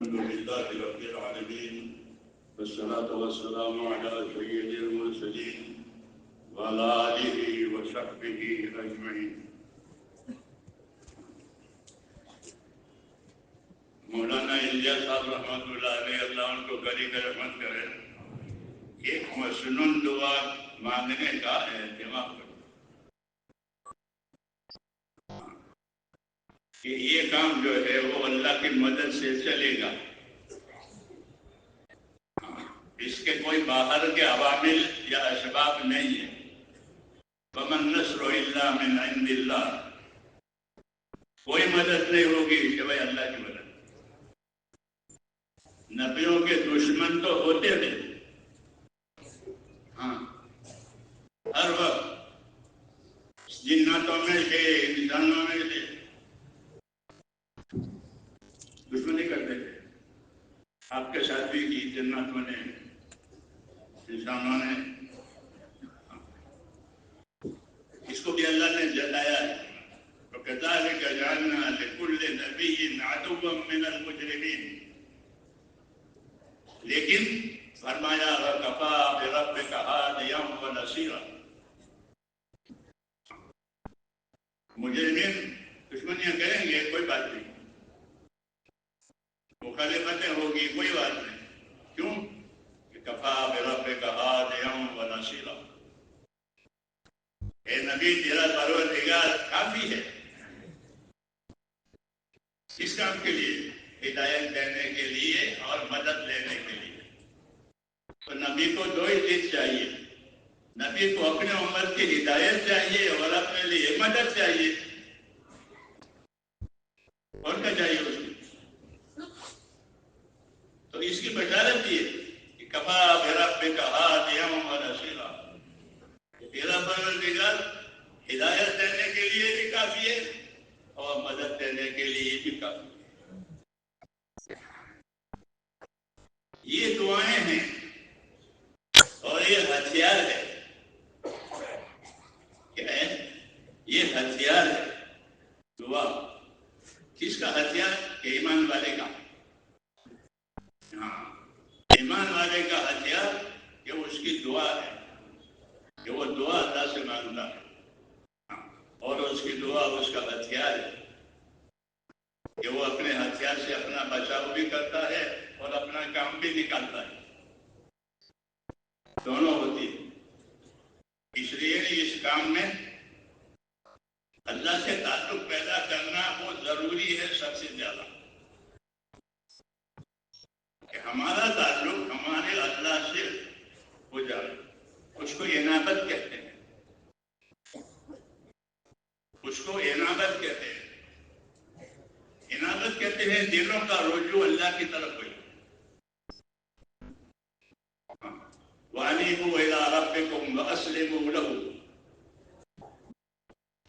الحمد لله رب العالمين والصلاة والسلام على سيد المرسلين وعلى آله وصحبه أجمعين. مولانا الیاس صاحب رحمۃ اللہ علیہ، اللہ ان کو کری کر رحمت کرے، ایک مسنون دعا مانگنے کا اہتمام کرو کہ یہ کام جو ہے وہ اللہ کی مدد سے چلے گا، اس کے کوئی باہر کے عوامل یا اسباب نہیں ہے. وَمَا النَّصْرُ إِلَّا مِنْ عِنْدِ اللَّهِ، کوئی مدد نہیں ہوگی سوائے اللہ کی مدد. نبیوں کے دشمن تو ہوتے تھے، ہاں، ہر وقت جناتوں میں سے انسانوں میں سے دشمنی کرتے تھے. آپ کے ساتھ بھی کی جناتوں نے، انسانوں نے. اس کو بھی اللہ نے جتایا ہے، وَكَذَلِكَ جَعَلْنَا لِكُلِّ نَبِيٍّ عَدُوًّا مِّنَ الْمُجْرِمِينَ. لیکن فرمایا وَكَفَىٰ بِرَبِّكَ هَادِيًا وَنَصِيرًا. مجرمین دشمنیاں کریں گے، کوئی بات نہیں، مخالفتیں ہوگی، کوئی بات نہیں. کیوں کہ کفا بربک ہادیا ونصیرا، اے نبی تیرا پروردگار کافی ہے اس کام کے لیے، ہدایت دینے کے لیے اور مدد لینے کے لیے. تو نبی کو دو ہی چیز چاہیے، نبی کو اپنے امت کی ہدایت چاہیے اور اپنے لیے مدد چاہیے. اور کیا چاہیے اس کی؟ تو اس کی بشارت یہ کہ کفا بربک ہادیا ونصیرا، تیرا پروردگار ہدایت دینے کے لیے بھی کافی ہے اور مدد دینے کے لیے بھی کافی ہے. یہ دعائیں ہیں اور یہ ہتھیار ہے. کیا ہے؟ یہ ہتھیار ہے. دعا کس کا ہتھیار؟ ایمان والے کا. ہاں، ایمان والے کا ہتھیار کہ اس کی دعا ہے، کہ وہ دعا اللہ سے مانگتا ہے، اور اس کی دعا اس کا ہتھیار ہے کہ وہ اپنے ہتھیار سے اپنا بچاؤ بھی کرتا ہے اور اپنا کام بھی نکالتا ہے. دونوں ہوتی ہے. اس لیے اس کام میں اللہ سے تعلق پیدا کرنا وہ ضروری ہے سب سے زیادہ، کہ ہمارا تعلق ہمارے اللہ سے ہو جائے. اس کو انابت کہتے ہیں، اس کو انابت کہتے ہیں. انابت کہتے ہیں دلوں کا رجوع اللہ کی طرف ہو. وَأَنِيبُوا إِلَىٰ رَبِّكُمْ وَأَسْلِمُوا لَهُ،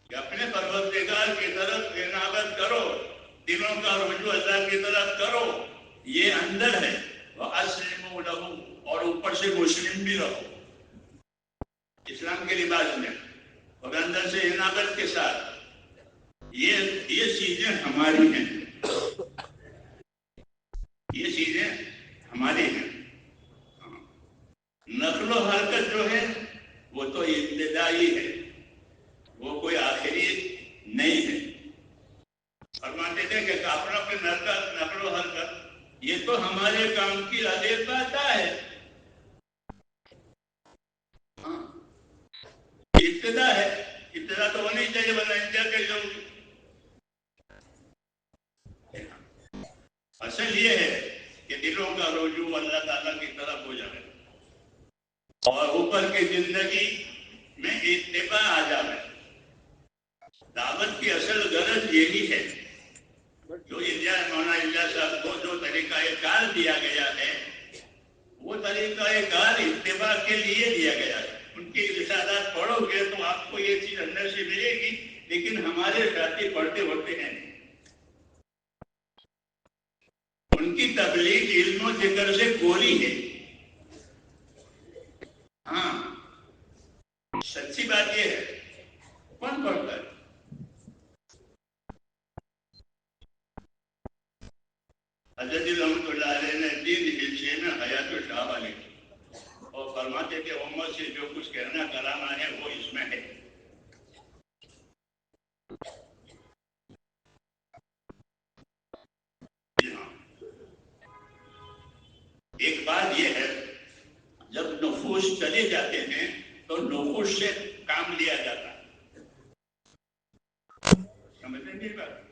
کہ اپنے پروردگار کی طرف انابت کرو، دلوں کا رجوع اللہ کی طرف کرو. یہ اندر ہے. وَأَسْلِمُوا لَهُ، اور اوپر سے مسلم بھی رہو اسلام کے لباس میں، اور اندر سے انابت کے ساتھ. یہ چیزیں ہماری ہیں، یہ چیزیں ہماری ہیں. نقل و حرکت جو ہے وہ تو ابتدائی ہے، وہ کوئی آخری نہیں ہے. فرماتے تھے کہ کافروں کی نقل و حرکت یہ تو ہمارے کام کی ابتدا ہے. ابتدا ہے، ابتدا تو ہونی چاہیے ورنہ انتہا کیسے ہوگی. اصل یہ ہے کہ دلوں کا رجوع اللہ تعالیٰ کی طرف ہو جائے اور اوپر کی زندگی میں اتباع آ جائے. دعوت کی اصل غرض یہی ہے. جو مولانا الیاس صاحب کو جو طریقہ کار دیا گیا ہے وہ طریقہ کار اتباع کے لیے دیا گیا ہے. ان کی رسالات پڑھو گے تو آپ کو یہ چیز اندر سے ملے گی، لیکن ہمارے ساتھی پڑھتے ہوتے ہیں. ان کی تبلیغ علم و ذکر سے گولی ہے. ہاں، سچی بات یہ ہے. کون پڑھتا ہے؟ حضرت رحمۃ رحمۃ اللہ علیہ نے 3 حصے میں حیات شاہ والی اور فرماتے کہ امت سے جو کچھ کہنا کرانا ہے وہ اس میں ہے. ایک بات یہ ہے جب نفوس چلے جاتے ہیں تو نفوس سے کام لیا جاتا ہے. سمجھیں گے بات؟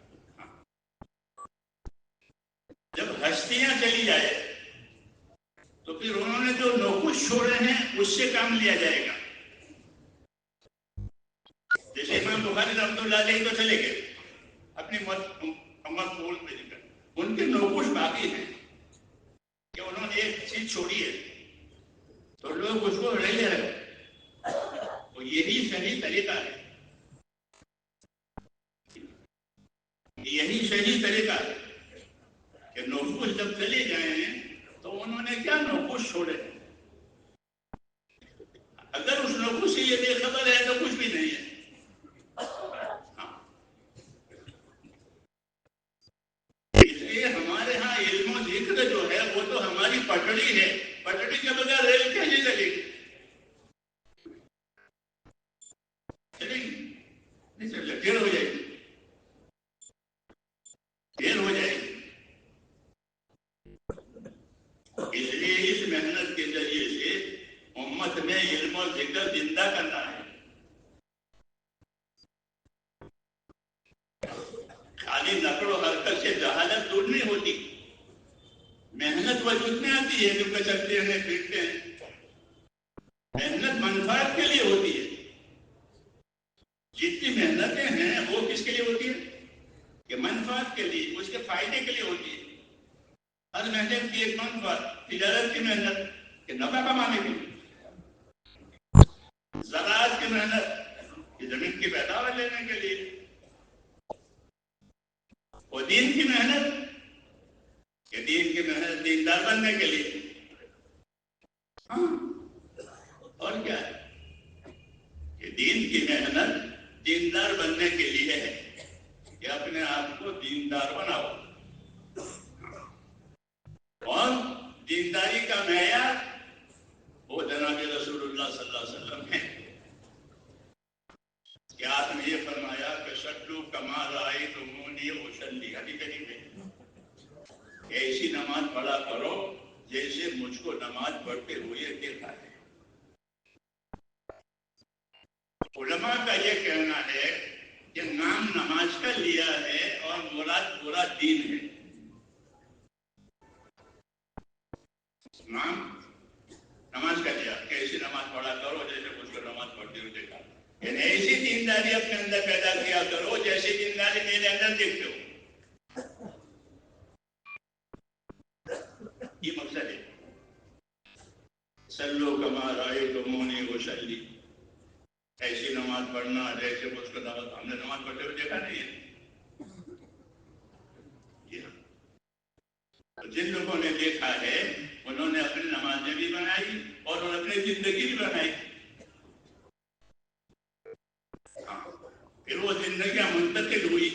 جب ہستیاں چلی جائے تو پھر انہوں نے جو نفوس چھوڑے ہیں اس سے کام لیا جائے گا. جیسے امام بخاری رحمۃ اللہ علیہ تو چلے گئے اپنی امت قول پہ لے کر, ان کے نفوس باقی ہیں کہ انہوں نے ایک چیز چھوڑی ہے تو لوگ اس کو رہ لے رہے. تو یہی صحیح طریقہ ہے, یہی صحیح طریقہ ہے کہ نفوس جب چلے جائیں تو انہوں نے کیا نفوس چھوڑے. اگر اس نفوس سے یہ بے خبر ہے تو کچھ بھی نہیں ہے. اس لیے ہمارے ہاں علم و ذکر جو ہے وہ تو ہماری پٹڑی ہے. پٹڑی کے بغیر ریل کیسے چلے گی؟ چلے گی نہیں, چلے ٹھیک ہو جائے گی, دیر ہو جائے گی. اس لیے اس محنت کے ذریعے سے امت میں علم و ذکر زندہ کرنا ہے. خالی نقل و حرکت سے جہالت دور نہیں ہوتی. محنت وجود میں آتی ہے کیونکہ چلتے ہیں پھرتے ہیں. محنت منفعت کے لیے ہوتی ہے. جتنی محنتیں ہیں وہ کس کے لیے ہوتی ہے کہ منفعت کے لیے, اس کے فائدے کے لیے ہوتی ہے. ہر محنت کی ایک منفعت, تجارت کی محنت کہ نفع کمانے کے لیے, زراعت کی محنت کہ زمین کی پیداوار لینے کے لیے, اور دین کی محنت کہ دین کی محنت دیندار بننے کے لیے. ہاں, اور کیا ہے کہ دین کی محنت دیندار بننے کے لیے ہے کہ اپنے آپ کو دیندار بناؤ. اور دینداری کا معیار وہ جناب رسول اللہ صلی اللہ علیہ وسلم ہے کہ آپ نے یہ فرمایا کہ صلوا کما رأیتمونی اصلی. حدیث شریف ہے ایسی نماز پڑھا کرو جیسے مجھ کو نماز پڑھتے ہوئے دیکھا ہے. علماء کا یہ کہنا ہے کہ نام نماز کا لیا ہے اور مراد پورا دین ہے. نام نماز کا لیا کہ ایسی نماز پڑھا کرو جیسے مجھ کو نماز پڑھتے ہوئے دیکھا. یعنی ایسی دینداری اپنے اندر پیدا کیا کرو جیسے دینداری میرے اندر دیکھتے ہو. یہ مقصد ہے. صلوا کما رأیتمونی اصلی, ایسی نماز پڑھنا جیسے مجھ کو نماز, ہم نے نماز پڑھتے ہوئے دیکھا نہیں ہے. جن لوگوں نے دیکھا ہے انہوں نے اپنی نمازیں بھی بنائی اور انہوں نے اپنی زندگی بھی بنائی. پھر وہ زندگیاں منتقل ہوئی.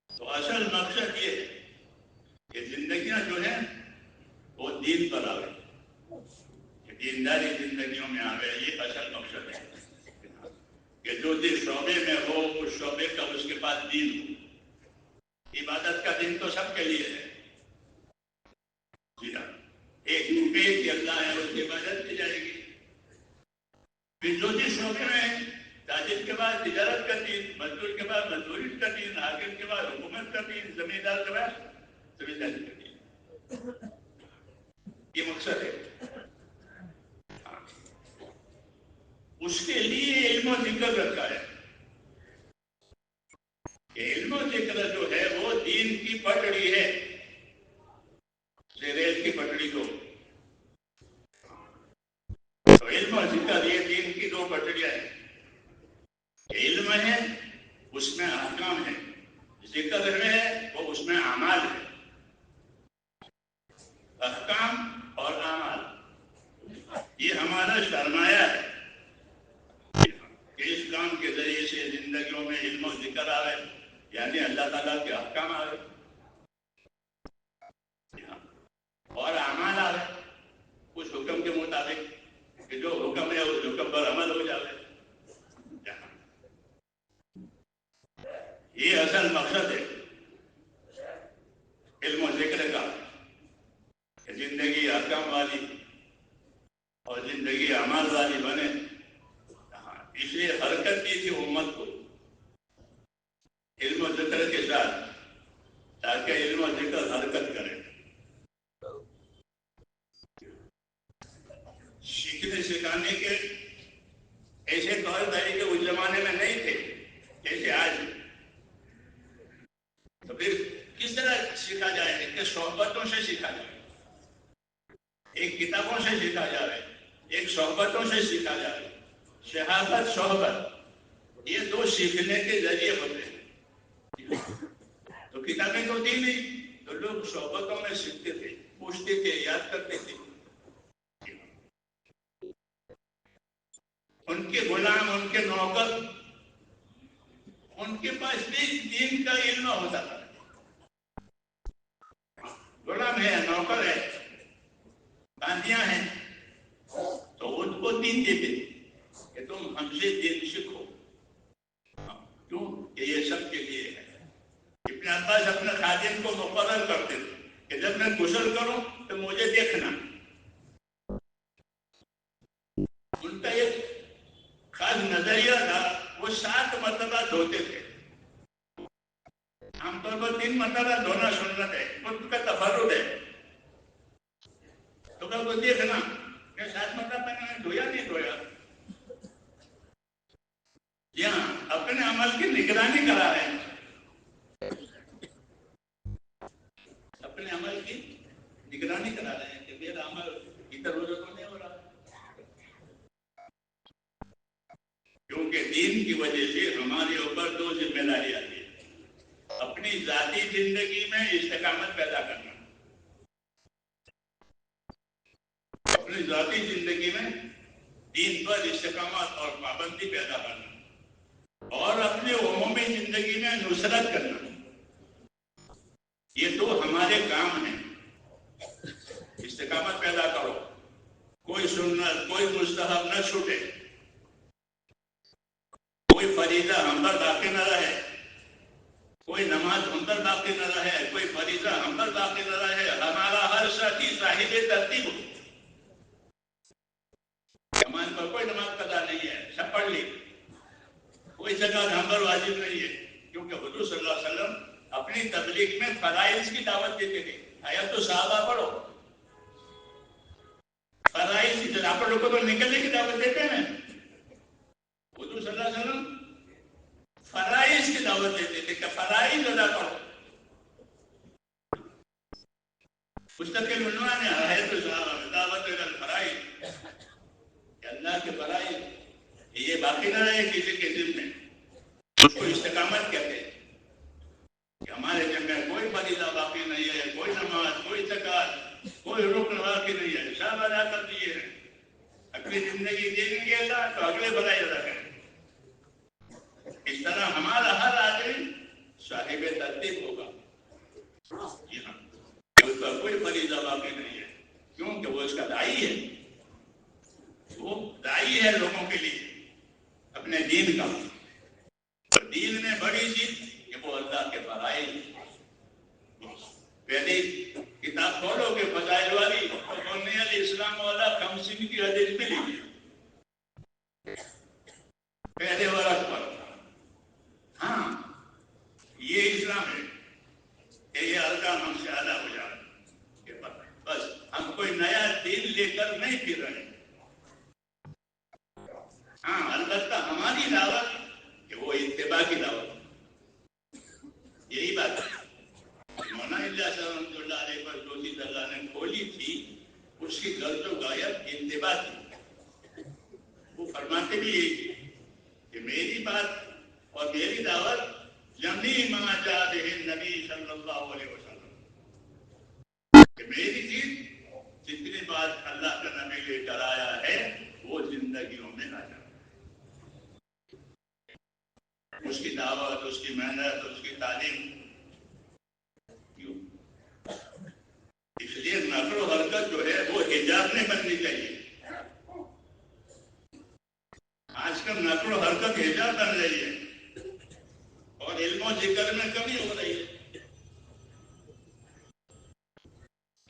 تو اصل مقصد یہ ہے کہ زندگیاں جو ہیں وہ دین پر آ گئی, کہ دینداری زندگیوں میں آ گئے. یہ اصل مقصد ہے کہ جو جس شعبے میں ہو اس شعبے کا اس کے پاس دین ہو. عبادت کا دن تو سب کے لیے ہے. جی ہاں, ایک اللہ ہے اس کی عبادت کی جائے گی. پھر جو جس شعبے میں تاجر کے بعد تجارت کا دین, مزدور کے بعد مزدوری کا دین, حاکم کے بعد حکومت کا دین, زمیندار کے بعد زمینداری کا دین. یہ مقصد ہے. اس کے لیے علم و ذکر رکھا ہے. علم و ذکر جو ہے وہ دین کی پٹڑی ہے, ریل کی پٹڑی کو. تو علم و ذکر یہ دین کی 2 پٹڑیاں ہیں. علم ہے اس میں احکام ہے, ذکر ہے وہ اس میں اعمال ہے. احکام اور اعمال یہ ہمارا سرمایہ ہے کہ اس کام کے ذریعے سے زندگیوں میں علم و ذکر آ رہے, یعنی اللہ تعالیٰ کے احکام آ رہے. تھی امت کو علم و ذکر کے ساتھ، تاکہ علم و ذکر حرکت کرے. سیکھنے سکھانے کے ایسے طور طریقے اس زمانے میں نہیں تھے جیسے آج. تو پھر کس طرح سیکھا جائے کہ صحبتوں سے سیکھا جائے، ایک کتابوں سے سیکھا جائے، ایک صحبتوں سے سیکھا جائے. شہادت صحبت یہ دو سیکھنے کے ذریعے ہوتے ہیں. تو کتابیں تو تھی نہیں، تو لوگ صحبتوں میں سیکھتے تھے، پوچھتے تھے، یاد کرتے تھے. ان کے غلام، ان کے نوکر، ان کے پاس بھی دین کا علم ہوتا تھا. غلام ہے، نوکر ہے، باندیاں ہیں، تو ان کو دین دیتے کہ تم ہم سے دین سیکھو. کیوں کہ یہ سب کے لیے ہے. ابن عباس اپنے خادم کو مقرر کرتے تھے کہ جب میں غسل کروں تو مجھے دیکھنا. ان کا ایک خاص نظریہ تھا، وہ 7 مرتبہ دھوتے تھے. عام طور پر 3 مرتبہ دھونا سنت ہے، ان کا تفرد ہے. تو کل کو دیکھنا کہ 7 مرتبہ میں نے دھویا نہیں دھویا. یہاں اپنے عمل کی نگرانی کرا رہے ہیں، اپنے عمل کی نگرانی کرا رہے ہیں کہ میرا عمل ادھر ادھر تو نہیں ہو رہا. کیونکہ دین کی وجہ سے ہمارے اوپر 2 ذمہ داری آتی ہے. اپنی ذاتی زندگی میں استقامت پیدا کرنا، اپنی ذاتی زندگی میں دین پر استقامت اور پابندی پیدا کرنا، اور اپنے عمومی زندگی میں نصرت کرنا. یہ 2 ہمارے کام ہیں. استقامت پیدا کرو، کوئی سنت، کوئی مستحب نہ چھوٹے، کوئی فریضہ ہم پر باقی نہ رہے، کوئی نماز ہم پر باقی نہ رہے، کوئی فریضہ ہم پر باقی نہ رہے. ہمارا ہر ساتھی صاحب ترتیب ہو. ہمارے پر کوئی نماز قضا نہیں ہے، سب پڑھ لی. کوئی زکات ہم پر واجب نہیں ہے، کیونکہ حضور صلی اللہ علیہ وسلم اپنی تبلیغ میں فرائض کی دعوت دیتے تھے. آیا تو صحابہ پڑھو، فرائض کی آپ لوگوں کو تو نکلنے کی دعوت دیتے ہیں. حضور صلی اللہ علیہ وسلم فرائض کی دعوت دیتے تھے کہ فرائض ادا کرو. مستقل عنوان ہے تو دعوت الفرائض کہ اللہ کے فرائض یہ باقی نہ رہے کسی کے دل میں. اس کو استقامت کہتے ہیں کہ ہمارے دل میں کوئی فریضہ باقی نہیں ہے، کوئی نماز، کوئی زکات، کوئی رکن باقی نہیں ہے، سب ادا کر دیے ہیں. اگلی زندگی دیں گے اللہ تو اگلے فرائض ادا کریں. اس طرح ہمارا ہر آدمی صاحب ترتیب ہوگا. اس کا کوئی فریضہ باقی نہیں ہے، کیونکہ وہ اس کا داعی ہے. وہ داعی ہے لوگوں کے لیے اپنے دین کا. دین میں بڑی چیز کہ وہ اللہ کے فرائض. پہلی کتاب کھولو کہ فضائل والی تو بنی الاسلام والا خمسین کی حدیث ملی پہلے ورق پر. ہاں یہ اسلام ہے کہ یہ ارکان ہم سے ادا ہو جائے. بس ہم کوئی نیا دین لے کر نہیں پھر رہے. ہاں البتہ ہماری دعوت کہ وہ اتباع کی دعوت. یہی بات ہے. مولانا الیاس رحمۃ اللہ علیہ پر جو چیز اللہ نے کھولی تھی اس کی غرض و غایت اتباع تھی. وہ فرماتے بھی یہی کہ میری بات اور میری دعوت جمیع ما جاء بہ النبی صلی اللہ علیہ وسلم، کہ میری چیز جتنی بات اللہ کا نبی لے کر آیا ہے وہ زندگیوں میں آ جائے. اس کی دعوت، اس کی محنت، اس کی تعلیم. کیوں؟ اس لیے نقل و حرکت جو ہے وہ حجاب میں بننی چاہیے. آج کل نقل و حرکت حجاب بن رہی ہے اور علم و ذکر میں کمی ہو رہی ہے.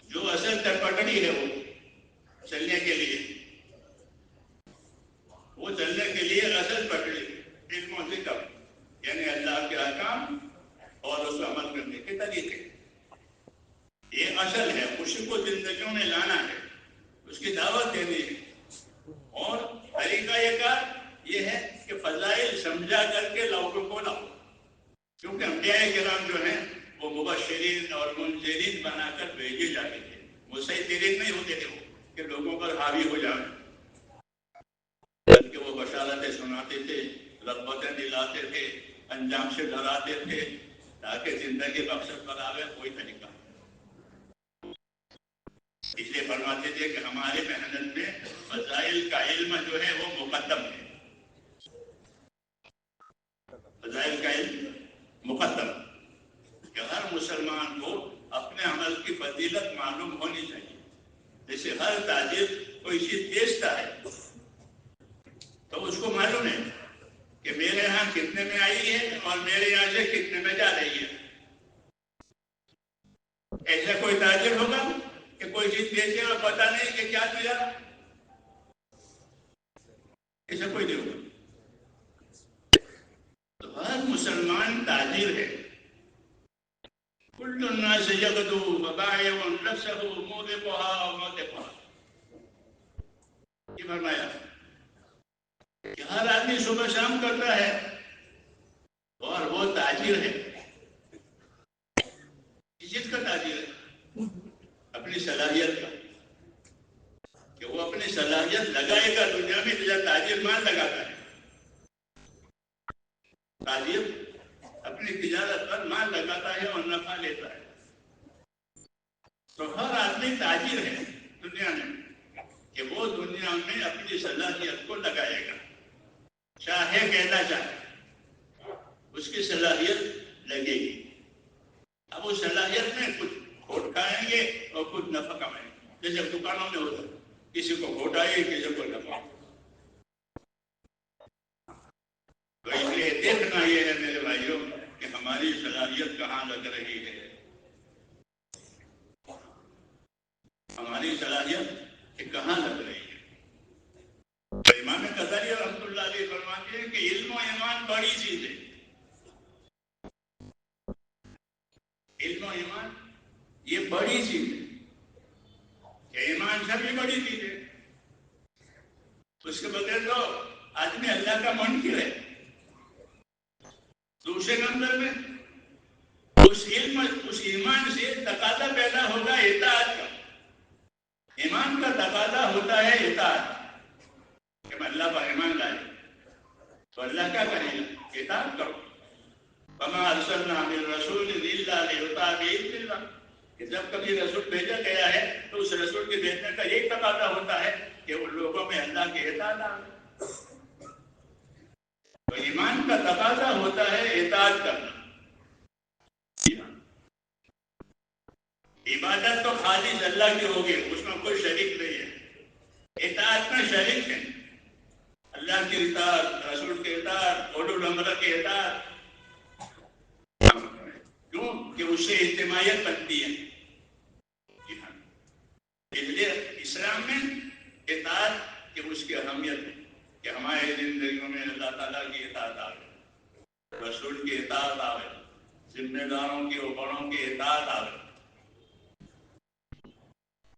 جو اصل پٹڑی ہے وہ چلنے کے لیے اصل پٹڑی علم کے طریقے، یہ اصل ہے، خوشی کو زندگیوں میں لانا ہے، اس کی دعوت دینی ہے۔ اور طریقہ یہ کار یہ ہے کہ فضائل سمجھا کر کے لوگوں کو لاؤ، کیونکہ انبیاء کرام جو ہیں وہ مبشرین اور منذرین بنا کر بھیجے جاتے تھے، مسیطرین نہیں ہوتے تھے وہ کہ لوگوں پر حاوی ہو جائیں، بلکہ وہ بشارتیں سناتے تھے، رغبتیں دلاتے تھے، انجام سے ڈراتے تھے، تاکہ زندگی مقصد پر آوے کوئی طریقہ۔ اس لیے فرماتے تھے کہ ہمارے محنت میں فضائل کا علم جو ہے وہ مقدم ہے، فضائل کا علم مقدم، کہ ہر مسلمان کو اپنے عمل کی فضیلت معلوم ہونی چاہیے۔ جیسے ہر تاجر کوئی چیز بیچتا ہے تو اس کو معلوم ہے کہ میرے یہاں کتنے میں آئی ہے اور میرے یہاں سے کتنے میں جا رہی ہے۔ ایسا کوئی تاجر ہوگا کہ کوئی چیز بیچے اور پتہ نہیں کہ کیا ملا؟ ایسا کوئی نہیں ہوگا۔ تو ہر مسلمان تاجر ہے۔ کل الناس یغدو وبائع نفسه موبقها وموبقها، یہ فرمایا کہ ہر آدمی صبح شام کرتا ہے اور وہ تاجر ہے۔ کس چیز کا تاجر ہے؟ اپنی صلاحیت کا، کہ وہ اپنی صلاحیت لگائے گا دنیا میں، جیسا تاجر مال لگاتا ہے۔ تاجر اپنی تجارت پر مال لگاتا ہے اور نفع لیتا ہے۔ تو ہر آدمی تاجر ہے دنیا میں، کہ وہ دنیا میں اپنی صلاحیت کو لگائے گا، چاہے کہنا چاہے اس کی صلاحیت لگے گی۔ اب اس صلاحیت میں کچھ کھوٹ کھائیں گے اور کچھ نفع کمائیں گے، جیسے دکانوں میں ہوتا ہے، کسی کو کھوٹ آئی کسی کو نفع۔ تو اس لیے دیکھنا یہ ہے میرے بھائیوں کہ ہماری صلاحیت کہاں لگ رہی ہے، ہماری صلاحیت کہاں لگ رہی ہے۔ تو امام غزالی رحمۃ اللہ علیہ فرماتے ہیں کہ علم و ایمان بڑی چیز ہے، علم و ایمان یہ بڑی چیز ہے، کہ ایمان سب سے بڑی چیز ہے، اس کے بغیر تو آدمی اللہ کا منکر ہے۔ دوسرے نمبر میں اس علم اس ایمان سے تقاضا پیدا ہوگا اطاعت کا۔ ایمان کا تقاضا ہوتا ہے اطاعت، کہ میں اللہ پر ایمان لائے تو اللہ کیا کرے گا؟ اطاعت کرو۔ وما ارسلنا من رسول الا ليطاع باذن اللہ، کہ جب کبھی رسول بھیجا گیا ہے تو اس رسول کے بھیجنے کا یہی تقاضا ہوتا ہے کہ ان لوگوں میں اللہ کی اطاعت آئے۔ تو ایمان کا تقاضا ہوتا ہے اطاعت کرنا۔ عبادت تو خالص اللہ کی ہوگی، اس میں کوئی شریک نہیں ہے، اطاعت میں شریک ہے، اللہ کی اطاعت، رسول کی اطاعت، اولو الامر کی اطاعت، کیوں کہ اس سے اجتماعیت بنتی ہے۔ اس لیے اسلام میں اطاعت کہ اس کی اہمیت ہے، کہ ہماری زندگیوں میں اللہ تعالیٰ کی اطاعت آئے، رسول کی اطاعت آئے، ذمہ داروں کی اور بڑوں کی اطاعت آئے۔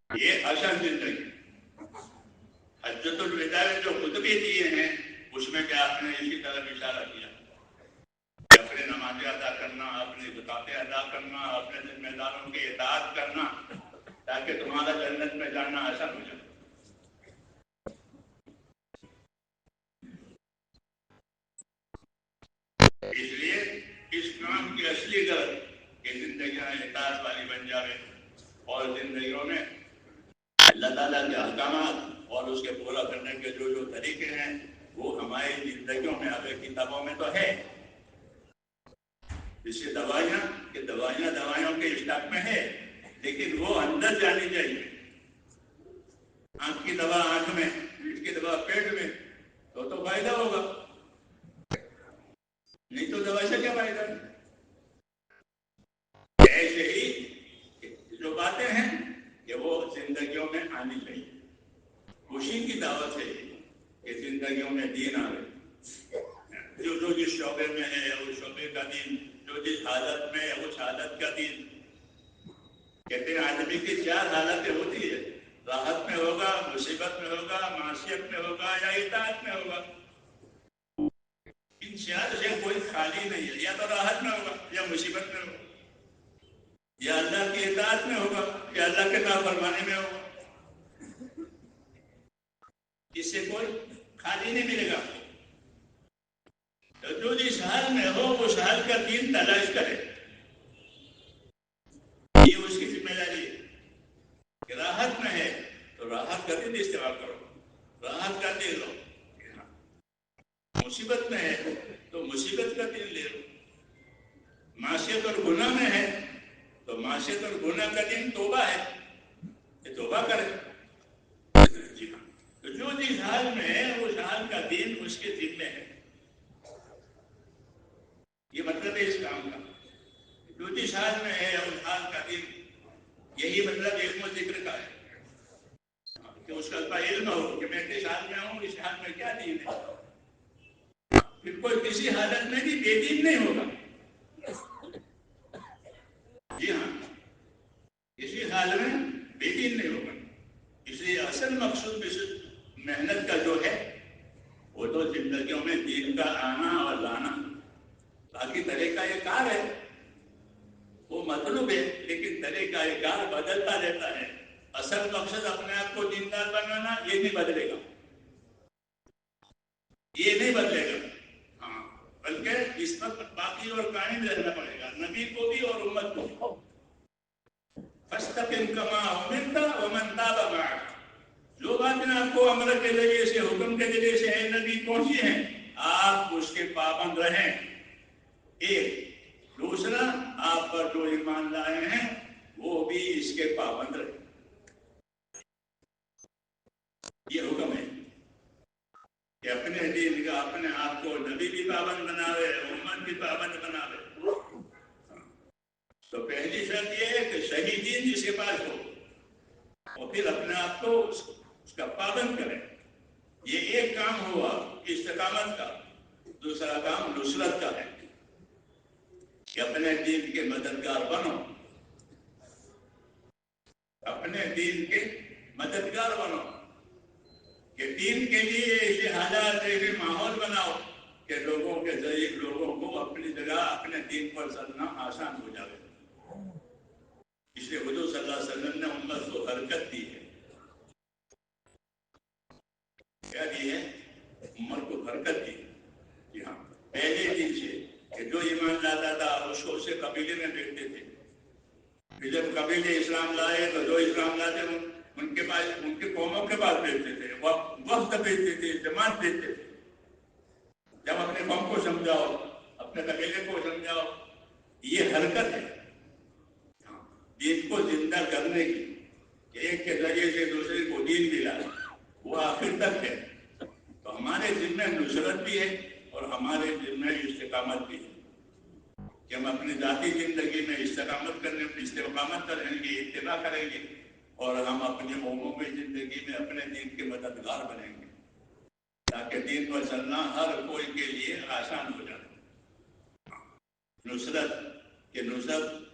یہ اصل زندگی۔ حجۃ الوداع جو خطبے دیے ہیں اس میں کیا آپ نے اسی طرح اشارہ کیا کہ اپنے نمازیں ادا کرنا، اپنی زکاتیں ادا کرنا، اپنے ذمہ داروں کی اطاعت کرنا، تاکہ تمہارا جنت میں جانا آسان ہو جائے۔ اس لیے اس کام کی اصلی غرض کہ زندگیاں اطاعت والی بن جائے اور زندگیوں میں اللہ تعالیٰ کے احکامات اور اس کے پورا کرنے کے جو جو طریقے ہیں وہ ہماری زندگیوں میں ابھی کتابوں میں تو ہے، جیسے دوائیوں کے اسٹاک میں ہے، لیکن وہ اندر جانی چاہیے۔ آنکھ کی دوا آنکھ میں، پیٹ کی دوا پیٹ میں، تو فائدہ ہوگا، نہیں تو دوا سے کیا فائدہ۔ ایسے ہی جو باتیں ہیں کہ وہ زندگیوں میں آنی چاہیے۔ خوشی کی دعوت ہے کہ زندگیوں میں دین آئے، جو جس شعبے میں ہے اس شعبے کا دین، جو جس حالت میں ہے اس حالت کا دین. کہتے ہیں آدمی کی 4 حالتیں ہوتی ہے، راحت میں ہوگا، مصیبت میں ہوگا، معصیت میں ہوگا یا اطاعت میں ہوگا. ان 4 سے کوئی خالی نہیں ہے. یا تو راحت میں ہوگا یا مصیبت میں ہوگا، یا اللہ کی اطاعت میں ہوگا یا اللہ کے نافرمانی میں ہوگا. اس سے کوئی خالی نہیں ملے گا. تو جو جس حال میں ہو اس حال کا دین تلاش کرے، یہ اس کی ذمہ داری ہے. کہ راحت میں ہے تو راحت کا دین استعمال کرو، راحت کا دین لو. مصیبت میں ہے تو مصیبت کا دین لے لو. معصیت اور گناہ میں ہے تو معصیت اور گناہ کا دین توبہ ہے، یہ توبہ کرے. جی ہاں، تو جو جس حال میں ہے اس حال کا دین اس کے ذمہ ہے. یہ مطلب ہے اس کام کا. جو جس حال میں ہے اس حال کا دین، یہی مطلب علم و ذکر کا ہے کہ اس کا علم ہو کہ میں کس حال میں ہوں، اس حال میں کیا دین ہے. پھر کوئی کسی حالت میں بھی بے دین نہیں ہوگا. جی ہاں، کسی حال میں بے دین نہیں ہوگا. اس لیے اصل مقصود محنت کا جو ہے وہ تو زندگیوں میں دین کا آنا اور لانا. باقی طریقہ یہ کار ہے وہ مطلوب ہے، لیکن طریقہ کار بدلتا رہتا ہے. اصل مقصد اپنے آپ کو دیندار بنانا یہ نہیں بدلے گا، یہ نہیں بدلے گا. ہاں، بلکہ اس پر باقی اور قائم رہنا پڑے گا، نبی کو بھی اور امت کو بھی. فاستقم کما امرت ومن تاب معک. جو باتیں آپ کو امر کے ذریعے سے، حکم کے ذریعے سے ہے نبی پہنچی ہیں، آپ اس کے پابند رہیں. ایک دوسرا، آپ پر جو ایمان لائے ہیں وہ بھی اس کے پابند رہیں. یہ حکم ہے کہ اپنے دین کا اپنے آپ کو نبی بھی پابند بناوے، امت بھی پابند بناوے. تو پہلی شرط یہ ہے کہ صحیح دین جس کے پاس ہو اور پھر اپنے آپ کو اس کا پابند کرے. یہ ایک کام ہوا استقامت کا. دوسرا کام نصرت کا ہے کہ اپنے دین کے مددگار بنو، اپنے دین کے مددگار بنو. کہ دین کے لیے ایسے حالات، ایسے ماحول بناؤ کہ لوگوں کے ذریعے لوگوں کو اپنی جگہ اپنے دین پر چلنا آسان ہو جائے. اس لیے حضور صلی اللہ علیہ وسلم نے امت کو حرکت دی ہے. کیا دی ہے؟ امت کو حرکت دی. جی ہاں، پہلے دن سے کہ جو ایمان لاتا تھا اس کو اسے قبیلے میں دیکھتے تھے. پھر جب قبیلے اسلام لائے تو جو اسلام لاتے ان کے پاس، ان کے قوموں کے پاس بھیجتے تھے، وقت بھیجتے تھے، جماعت بھیجتے تھے. جب اپنے قوم کو سمجھاؤ، اپنے قبیلے کو سمجھاؤ. یہ حرکت ہے دین کو زندہ کرنے کی، کہ ایک کے ذریعے سے دوسرے کو دین ملا، وہ آخر تک ہے. تو ہمارے ذمہ نصرت بھی ہے اور ہمارے ذمہ استقامت بھی ہے کہ ہم اپنی ذاتی زندگی میں استقامت کریں گے، اتباع کریں گے، اور ہم اپنی عمومی زندگی میں اپنے دین کے مددگار بنیں گے تاکہ دین پر چلنا ہر کوئی کے لیے آسان ہو جائے. نصرت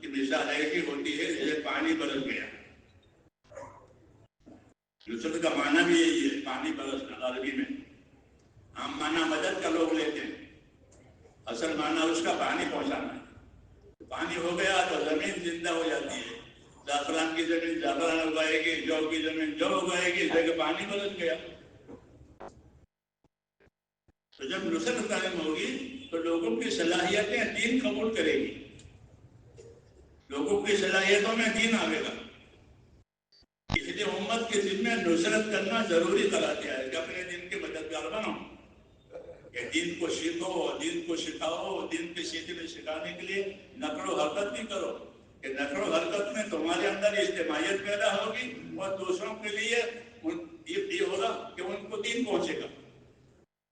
کی مثال ایسی ہوتی ہے جیسے پانی برس گیا. نصرت کا معنی بھی یہی ہے، پانی برسنا. عربی میں عام معنی مدد کا لوگ لیتے ہیں، اصل معنی اس کا پانی پہنچانا ہے. پانی ہو گیا تو زمین زندہ ہو جاتی ہے. زعفران کی زمین زعفران اگائے گی، جو کی زمین جو اگائے گی، جگہ پانی برس گیا. تو جب نصرت قائم ہوگی تو لوگوں کی صلاحیتیں دین قبول کرے گی، لوگوں کی صلاحیتوں میں دین آئے گا. اس لیے امت کے ذمہ نصرت کرنا ضروری قرار دیا ہے کہ اپنے دین کے مددگار بنو، کہ دین کو سیکھو، دین کو سکھاؤ. دین کے سیکھنے سکھانے کے لیے نقل و حرکت بھی کرو کہ نقل و حرکت میں تمہارے اندر اجتماعیت پیدا ہوگی اور دوسروں کے لیے یہ ہوگا کہ ان کو دین پہنچے گا.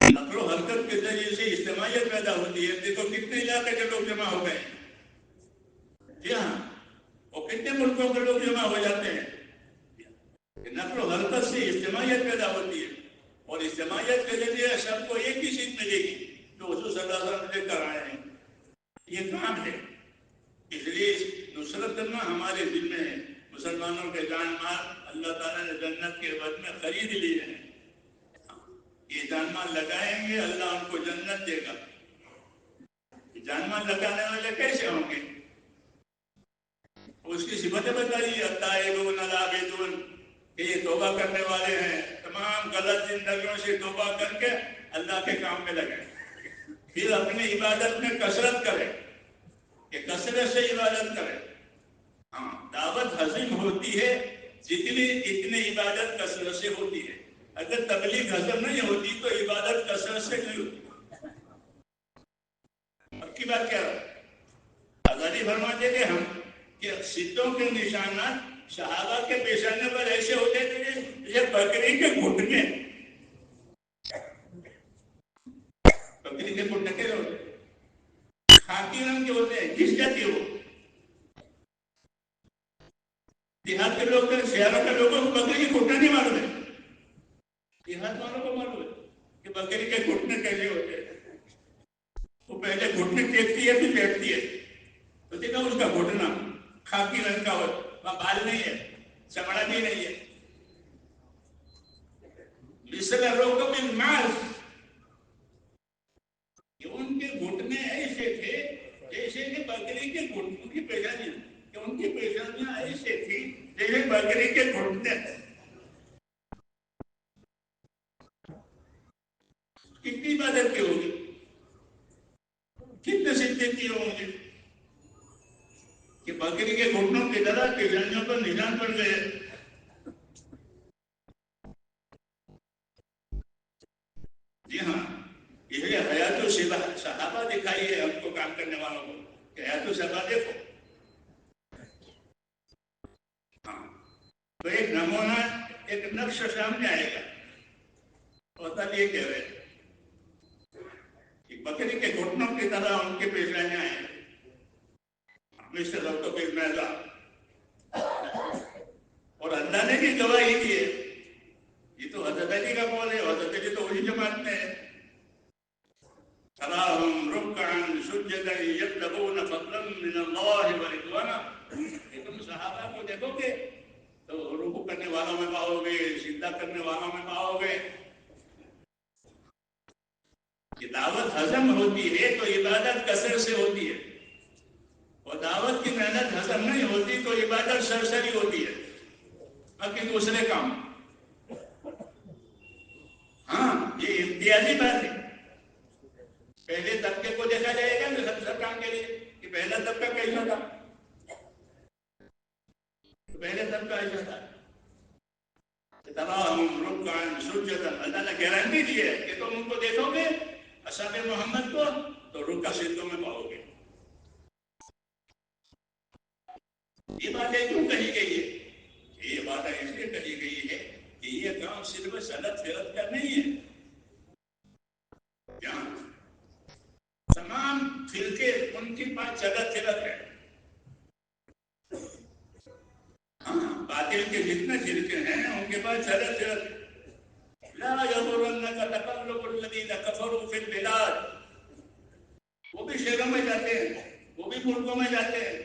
نقل و حرکت کے ذریعے سے اجتماعیت پیدا ہوتی ہے. دیکھو کتنے علاقے کے لوگ جمع ہو گئے. جی ہاں، اور کتنے ملکوں کے لوگ جمع ہو جاتے ہیں. نقل و حرکت سے اجتماعیت پیدا ہوتی ہے اور اجتماعیت کے ذریعے سب کو ایک ہی چیز ملے گی جو حضور صلی اللہ علیہ وسلم لے کر آئے ہیں. یہ کام ہے. اس لیے نصرت کرنا ہمارے دل میں ہے. مسلمانوں کے جان مال اللہ تعالیٰ نے جنت کے عوض میں خرید لیے ہیں. یہ جان مال لگائیں گے اللہ ان کو جنت دے گا. جان مال لگانے والے کیسے ہوں گے؟ اس کی صفتیں بتائیے. التائبون العابدون کہ یہ توبہ کرنے والے ہیں، تمام غلط زندگیوں سے توبہ کر کے اللہ کے کام میں لگے. پھر اپنی عبادت میں کثرت کرے کہ کثرت سے عبادت کرے. ہاں، دعوت ہضم ہوتی ہے جتنی عبادت کثرت سے ہوتی ہے. اگر تبلیغ ہضم نہیں ہوتی تو عبادت کثرت سے نہیں ہوتی. اب کی بات کیا ہے؟ آزادی فرماتے تھے ہم کہ سدھوں کے نشانات صحابہ کے پیشانے پر ایسے ہوتے تھے جیسے بکری کے گھٹنے. بکری کے گھٹنے کیسے ہوتے؟ خاکی رنگ کے ہوتے ہیں، گھس جاتی ہے. وہ دیہات کے لوگ شہروں کے لوگوں کو بکری کے گھٹنے نہیں معلوم ہے. دیہات والوں کو معلوم ہے کہ بکری کے گھٹنے کیسے ہوتے ہیں. وہ پہلے گھٹنے ٹیکتی ہے پھر بیٹھتی ہے. تو دیکھا اس کا گھٹنا خاکی رنگ کا ہو، بال نہیں ہے، چمڑا بھی نہیں ہے. مثل الركب المعز، کہ ان کے گھٹنے ایسے تھے جیسے کہ بکری کے گھٹنوں کی پیشانیاں، کہ ان کی پیشانیاں ایسے تھی جیسے بکری کے گھٹنے. کتنی عبادت کی ہوگی، کتنے سجدے کیے ہوں گے کہ بکری کے گھٹنوں کی طرح پیشانیوں پر نشان پڑ گئے. جی ہاں، اس لیے حیات صحابہ دکھائی ہے ہم کو کام کرنے والوں کو کہ حیات صحابہ دیکھو. ہاں، تو ایک نمونہ، ایک نقش سامنے آئے گا. ہوتا یہ کہہ رہے کہ بکری کے گھٹنوں کی طرح ان کے پیشانیاں ہیں. مسٹر ڈاکٹر کے میدان اور اللہ نے بھی گواہی دی ہے. یہ تو حضرت علی کا قول ہے. حضرت علی تو وہی جماعت میں ہے. تراہم رکعا سجدا یبتغون فضلا من اللہ ورضوانا. تم صحابہ کو دیکھو گے تو رکوع کرنے والوں میں پاؤ گے، سجدہ کرنے والوں میں پاؤ گے. یہ دعوت ہضم ہوتی ہے تو عبادت کثرت سے ہوتی ہے، اور دعوت کی محنت ہضم نہیں ہوتی تو عبادت سرسری ہوتی ہے. باقی دوسرے کام. ہاں، یہ امتیازی بات ہے. پہلے طبقے کو دیکھا جائے گا تو سب کام کے لیے کہ پہلا طبقہ کیسا تھا. پہلے طبقہ ایسا تھا تراہم رکعا سجدا. اللہ نے گارنٹی دی ہے کہ تم ان کو دیکھو گے اصحاب محمد کو تو رکوع سجدوں میں پاؤ گے. یہ باتیں کیوں کہی گئی ہے؟ یہ باتیں اس لیے کہی گئی ہے کہ یہ کام صرف سنت فرت کا نہیں ہے. جہاں تمام فرقے ان کے پاس جگہ فرت ہے. ہاں، باطل کے جتنے فرقے ہیں ان کے پاس جگہ فرت ہے. لا يغرنك تقلب الذين كفروا في البلاد. وہ بھی شہروں میں جاتے ہیں، وہ بھی ملکوں میں جاتے ہیں.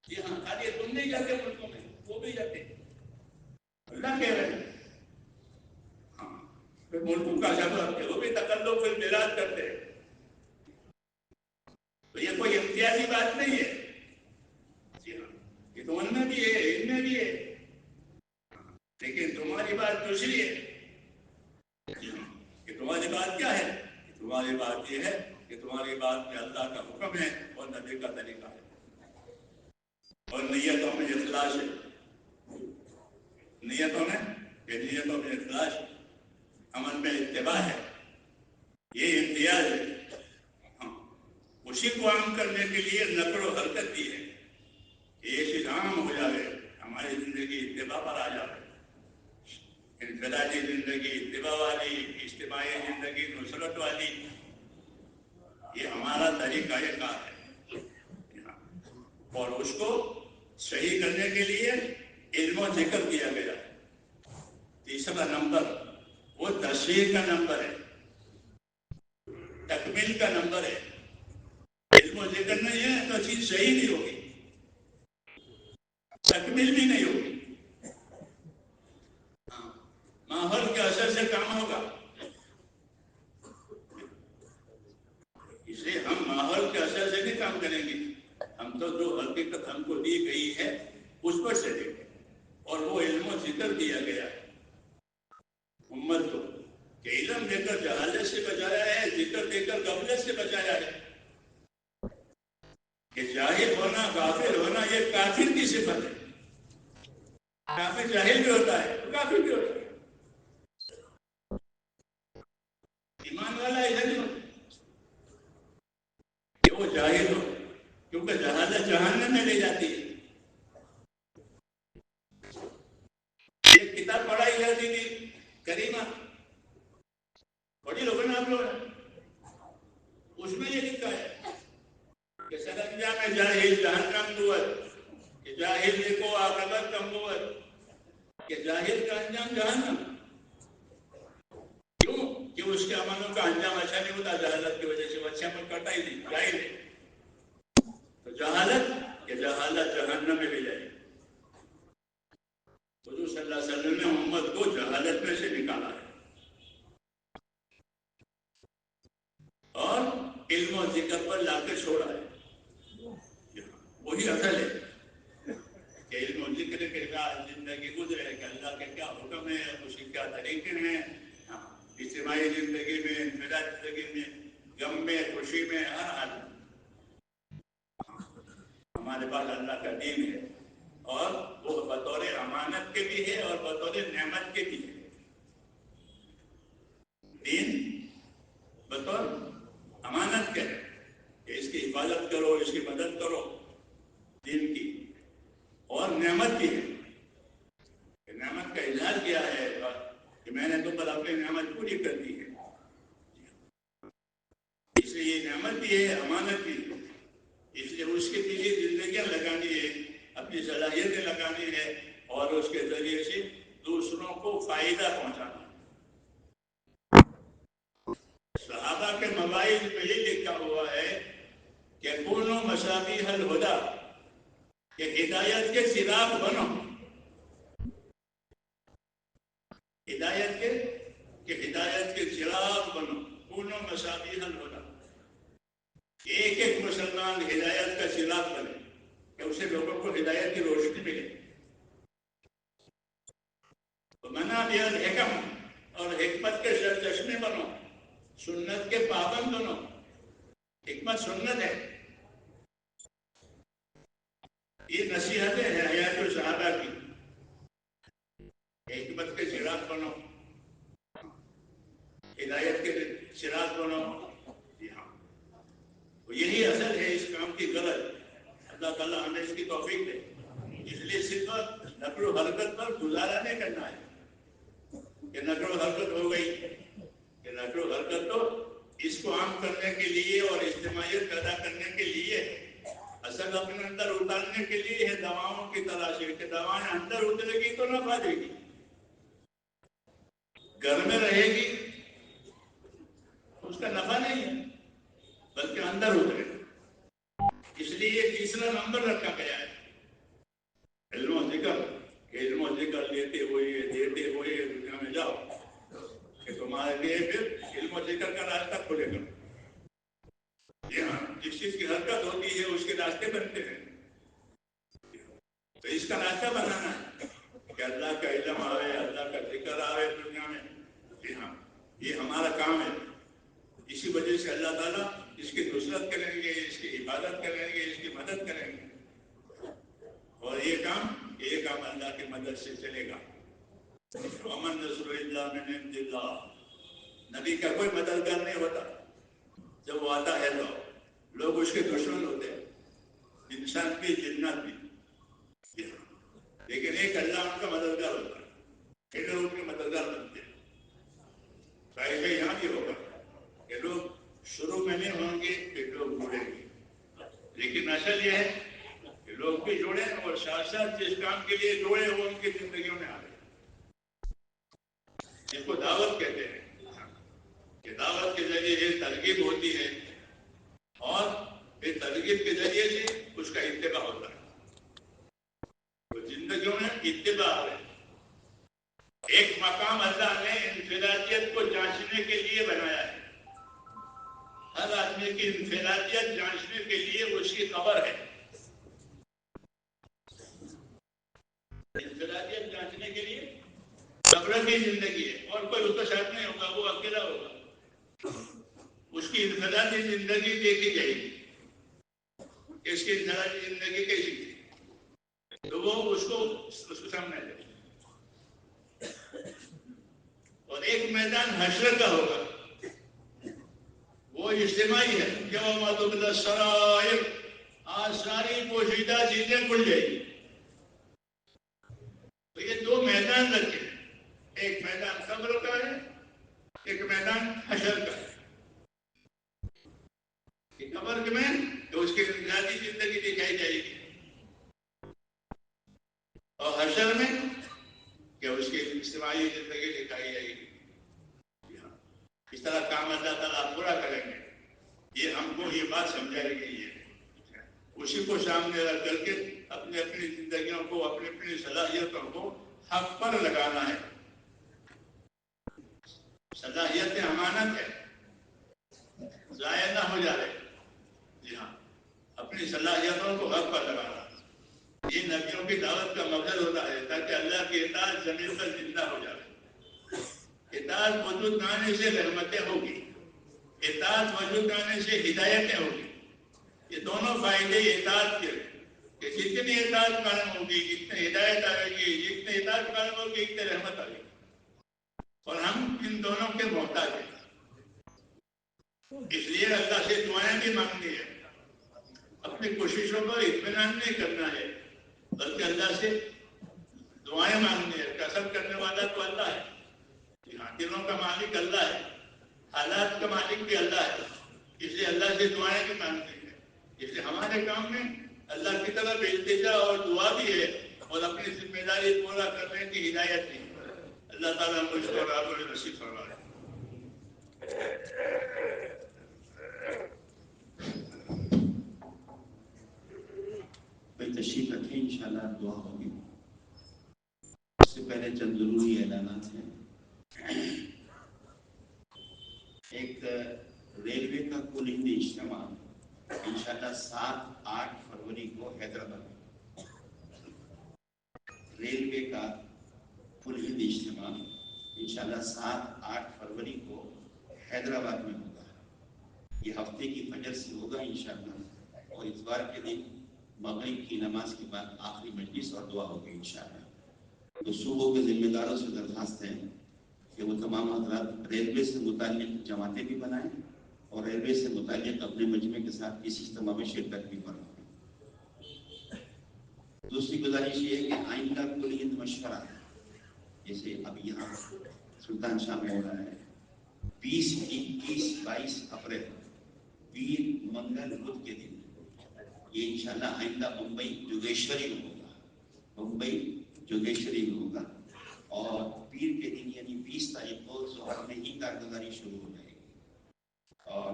جی ہاں، خالی تم نہیں جاتے ملکوں میں، وہ بھی جاتے ہیں. اللہ کہہ رہے ہیں ہاں ملکوں کا سبب ہے، وہ بھی تقلب فی البلاد کرتے ہیں. تو یہ کوئی امتیازی بات نہیں ہے. جی ہاں، یہ تو ان میں بھی ہے، ان میں بھی ہے، لیکن تمہاری بات دوسری ہے. کہ تمہاری بات کیا ہے؟ تمہاری بات یہ ہے کہ تمہاری بات میں اللہ کا حکم ہے اور نبی کا طریقہ ہے، اور نیتوں میں اخلاص ہے. نیتوں میں اخلاص ہے، عمل میں اتباع ہے. یہ امتیاز ہے. ہاں، اسی کو عام کرنے کے لیے نقل و حرکت دی ہے. ایک چیز عام ہو جائے، ہماری زندگی اتباع پر آ جائے. انفرادی زندگی اتباع والی، اجتماعی زندگی نصرت والی. یہ ہمارا طریقہ کار ہے. اور اس کو صحیح کرنے کے لیے علم و ذکر کیا گیا. تیسرا نمبر وہ تصویر کا نمبر ہے، تکمیل کا نمبر ہے. چیز صحیح نہیں ہوگی، تکمیل بھی نہیں ہوگی. ماحول کے اثر سے کام ہوگا. اس لیے ہم ماحول کے اثر سے نہیں کام کریں گے. ہم تو جو حقیقت ہم کو دی گئی ہے اس پر چلیں گے. اور وہ علم و ذکر دیا گیا امت کو کہ علم دے کر جہالت سے بچایا ہے، ذکر دے کر غفلت سے بچایا ہے. کہ جاہل ہونا، غافل ہونا یہ کافر کی صفت ہے. کافر جاہل بھی ہوتا ہے، کافر بھی ہوتا ہے. ایمان والا ایسا نہیں ہوتا کہ وہ جاہل ہو، کیونکہ جہالت جہنم میں لے جاتی ہے. ایک کتاب پڑھائی جاتی تھی کریمہ، پڑھی لوگوں نے آپ لوگوں نے، اس میں یہ لکھا ہے کہ سرانجام میں جاہل جہنم دوت، کہ جاہل دیکھو عاقبت کمبوت، کہ جاہل کا انجام جہنم. کیوں کہ اس کے عملوں کا انجام اچھا نہیں ہوتا، جہالت کی وجہ سے وہ اچھے عمل کرتا ہی نہیں، جاہل ہے. تو جہالت کہ جہالت جہنم میں لے جائے. حضور صلی اللہ علیہ وسلم نے امت کو جہالت میں سے نکالا ہے اور علم و ذکر پر لا کر چھوڑا ہے. وہی اصل ہے کہ علم و ذکر کے ساتھ زندگی گزرے کہ اللہ کے کیا حکم ہے، اس کے کیا طریقے ہیں. اجتماعی زندگی میں، انفرادی زندگی میں، غم میں، خوشی میں، ہر حال ہمارے پاس اللہ کا دین ہے اور وہ بطور امانت کے بھی ہے اور بطور نعمت کے بھی ہے. دین بطور امانت کے ہے کہ اس کی حفاظت کرو، اس کی مدد کرو دین کی، اور نعمت کی ہے کہ نعمت کا اظہار کیا ہے کہ میں نے تم پر اپنی نعمت پوری کر دی ہے. اس لیے یہ نعمت بھی ہے، امانت بھی ہے. اس لیے اس کے پیچھے زندگیاں لگانی ہے، اپنی صلاحیتیں لگانی ہے اور اس کے ذریعے سے دوسروں کو فائدہ پہنچانا. صحابہ کے مواعظ میں یہ لکھا ہوا ہے کہ کونوا مصابیح الہدی، کہ ہدایت کے چراغ بنو. ہدایت کے چراغ بنو. کونوا مصابیح الہدی، ایک ایک مسلمان ہدایت کا چراغ بنے کہ اسے لوگوں کو ہدایت کی روشنی ملے. منابع الحکم، اور حکمت کے سرچشمے بنو. سنت کے پابند بنو. حکمت سنت ہے، یہ نصیحتیں ہیں حیات الصحابہ کی. حکمت کے چراغ بنو، ہدایت کے چراغ بنو. یہی اصل ہے اس کام کی غرض. اللہ تعالیٰ ہمیں اس کی توفیق دے. اس لیے صرف نقل و حرکت پر گزارا نہیں کرنا ہے کہ نقل و حرکت ہو گئی، کہ نقل و حرکت تو اس کو عام کرنے کے لیے اور اجتماعیت پیدا کرنے کے لیے، اصل اپنے اندر اتارنے کے لیے ہے. دواؤں کی تلاش ہے کہ دوائیں اندر اترے گی تو نفع دے گی، گھر میں رہے گی اس کا نفع نہیں ہے بلکہ اندر اترے. اس لیے یہ تیسرا نمبر رکھا گیا ہے علم و ذکر. علم و ذکر دیتے ہوئے دنیا میں جاؤ کہ تمہارے لیے پھر علم و ذکر کا راستہ کھلے گا. ہاں، جس چیز کی حرکت ہوتی ہے اس کے راستے بنتے ہیں. تو اس کا راستہ بنانا ہے کہ اللہ کا علم آئے، اللہ کا ذکر آئے دنیا میں. جی ہاں، یہ ہمارا کام ہے. اسی وجہ سے اللہ تعالیٰ اس کی نصرت کریں گے، اس کی حفاظت کریں گے، اس کی مدد کریں گے. اور یہ کام اللہ کی مدد سے چلے گا. وَمَن نَّصْرُ إِلَّا مِنْ عِندِ اللَّهِ. نبی کا کوئی مددگار نہیں ہوتا. جب وہ آتا ہے تو لوگ اس کے دشمن ہوتے ہیں، انسان بھی جنات بھی. لیکن ایک اللہ ان کا مددگار ہوتا ہے، پھر لوگ ان کے مددگار بنتے ہیں. فائدہ یہاں بھی ہوگا کہ لوگ شروع میں نہیں ہوں گے، پھر لوگ جڑیں گے. لیکن اصل یہ ہے کہ لوگ بھی جوڑیں اور ساتھ ساتھ جس کام کے لیے جوڑے وہ ان کی زندگیوں میں آ رہے. جس کو دعوت کہتے ہیں کہ دعوت کے ذریعے یہ ترغیب ہوتی ہے اور پھر ترغیب کے ذریعے سے اس کا اتباع ہوتا ہے. تو زندگیوں میں اتباع ہے. ایک مقام اللہ نے انفرادیت کو جانچنے کے لیے بنایا ہے. ہر آدمی کی انفرادیت جانچنے کے لیے اس کی قبر ہے. انفرادیت جانچنے کے لیے قبر کی زندگی ہے. اور کوئی اس کا شاید نہیں ہوگا, وہ اکیلا ہوگا. اس کی انفرادی زندگی دیکھی جائے گی. اس کی انفرادی زندگی کیسی تھی تو وہ اس کو سامنے آ جائے گی. اور ایک میدان حشر کا ہوگا, وہ اجتماعی ہے. یوم تبلی السرائر, آج ساری پوشیدہ چیزیں کھل جائیں گی. تو یہ دو میدان رکھے ہیں, ایک میدان قبر کا ہے, ایک میدان حشر کا ہے. قبر میں تو اس کی انفرادی زندگی دکھائی جائے گی, اور حشر میں کہ اس کی اجتماعی زندگی دکھائی جائے گی. اس طرح کام اللہ تعالیٰ پورا کریں گے. یہ ہم کو یہ بات سمجھائی گئی ہے. اسی کو سامنے رکھ کر کے اپنی اپنی زندگیوں کو, اپنی اپنی صلاحیتوں کو حق پر لگانا ہے. صلاحیت امانت ہے, ضائع نہ ہو جائے. جی ہاں, اپنی صلاحیتوں کو حق پر لگانا. یہ نبیوں کی دعوت کا مقصد ہوتا ہے تاکہ اللہ کی اطاعت زمین پر زندہ ہو جائے. اطاعت وجود میں آنے سے رحمتیں ہوگی, اطاعت وجود میں آنے سے ہدایتیں ہوگی. یہ دونوں فائدے اطاعت کے کہ جتنی اطاعت قائم ہوگی, جتنی ہدایت آئے گی, جتنی اطاعت قائم ہوگی, اتنی رحمت آئے گی. اور ہم ان دونوں کے محتاج ہیں. اس لیے اللہ سے دعائیں بھی مانگنی ہے. اپنی کوششوں پر اطمینان نہیں کرنا ہے, بلکہ اللہ سے دعائیں مانگنی ہے. کسب کرنے والا تو اللہ ہے. دلوں کا مالک اللہ ہے, حالات کا مالک بھی اللہ ہے. اس لیے اللہ سے دعائیں بھی مانگتے ہیں. اس لیے ہمارے کام میں اللہ کی طرف التجا اور دعا بھی ہے, اور اپنی ذمہ داری پورا کرنے کی ہدایت بھی. اللہ تعالیٰ مجھ کو راہ نصیب فرمائے. تشریف رکھیں, انشاءاللہ دعا ہوگی. اس سے پہلے چند ضروری اعلانات ہیں. ایک ریلوے کا کل ہند اجتماع انشاءاللہ 7-8 فروری کو حیدرآباد میں. ریلوے کا کل ہند اجتماع انشاءاللہ 7-8 فروری کو حیدرآباد میں ہوگا. یہ ہفتے کی فجر سے ہوگا انشاءاللہ, اور اتوار کے دن مغرب کی نماز کے بعد آخری مجلس اور دعا ہوگی انشاءاللہ. تو صوبوں کے ذمہ داروں سے درخواست ہے کہ وہ تمام حضرات ریلوے سے متعلق جماعتیں بھی بنائیں, اور ریلوے سے متعلق اپنے مجمع کے ساتھ اس اجتماع میں شرکت بھی فرمائیں. دوسری گزارش یہ ہے کہ آئندہ کل ہند مشورہ, جیسے اب یہاں سلطان شاہ میں ہو رہا ہے 20, 21, 22 اپریل پیر منگل بدھ کے دن, یہ انشاءاللہ آئندہ ممبئی جوگیشوری میں ہوگا. ممبئی جوگیشوری میں ہوگا, اور پیر کے دن یعنی 20 تاریخ کو ظہر میں ہی کارگزاری شروع ہو جائے گی, اور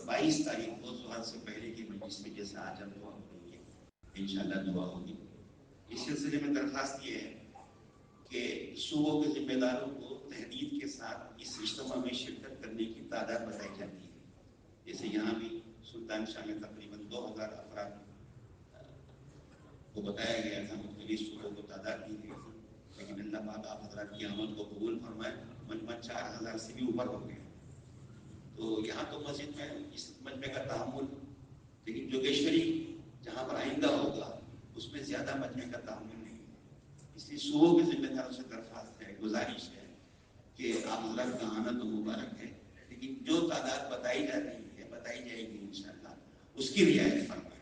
22 تاریخ کو ظہر سے پہلے کی مجلس میں جیسے آج ہم دعا ہو رہی ہے انشاءاللہ دعا ہوگی. اس سلسلے میں درخواست یہ ہے کہ صوبوں کے ذمہ داروں کو تحدید کے ساتھ اس اجتماع میں شرکت کرنے کی تعداد بتائی جاتی ہے. جیسے یہاں بھی سلطان شاہ میں تقریباً 2000 افراد کو بتایا گیا تھا, مختلف صوبوں کو تعداد دی گئی تھی, لیکن اللہ پاک آپ حضرات کی آمد کو قبول فرمائے. مجمع 4000 سے بھی اوپر ہو گیا. تو یہاں تو مسجد میں اس مجمع کا تحمل, لیکن جوگیشوری جہاں پر آئندہ ہوگا اس میں زیادہ مجمع کا تحمل نہیں. اس لیے صوبوں کے ذمہ داروں سے درخواست ہے, گزارش ہے کہ آپ حضرات کا آنا تو مبارک ہے, لیکن جو تعداد بتائی جا رہی ہے, بتائی جائے گی انشاءاللہ, اس کی رعایت فرمائیں.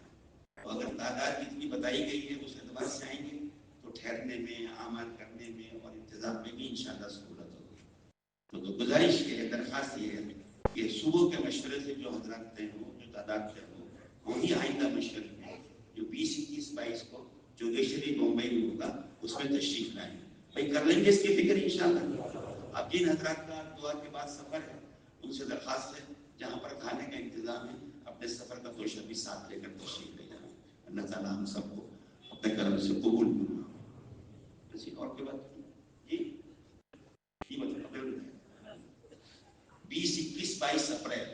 تو اگر تعداد جتنی بتائی گئی ہے اس اعتبار سے آئیں گے تو ٹھہرنے میں, اعمال کرنے میں اور انتظام میں بھی انشاءاللہ سہولت ہوگی. تو گزارش یہ ہے, درخواست یہ ہے کہ صوبوں کے مشورے سے جو حضرات طے ہوں, جو تعداد طے ہو, وہی آئندہ مشورے میں جو 20, 21, 22 کو جوگیشوری ممبئی میں ہوگا اس میں تشریف لائیں. بھائی کر لیں گے اس کی فکر انشاءاللہ. اب جن حضرات کا دعا کے بعد سفر ہے ان سے درخواست ہے جہاں پر کھانے کا انتظام ہے اپنے سفر کا گوشہ بھی ساتھ لے کر تشریف لے جائیں. اللہ تعالیٰ ہم سب کو اپنے کرم سے قبول فرمائے. اور کے بعد یہ مطلب 20, 21, 22 اپریل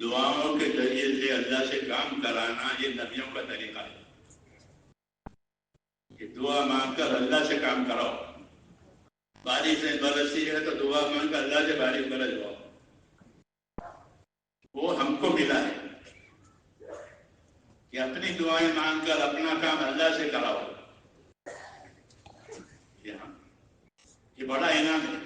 دعاؤں کے ذریعے سے اللہ سے کام کرانا یہ نبیوں کا طریقہ ہے کہ دعا مانگ کر اللہ سے کام کراؤ. بارش برسی ہے تو دعا مانگ کر اللہ سے بارش برسواؤ. وہ ہم کو ملا ہے کہ اپنی دعائیں مانگ کر اپنا کام اللہ سے کراؤ. یہ بڑا انعام ہے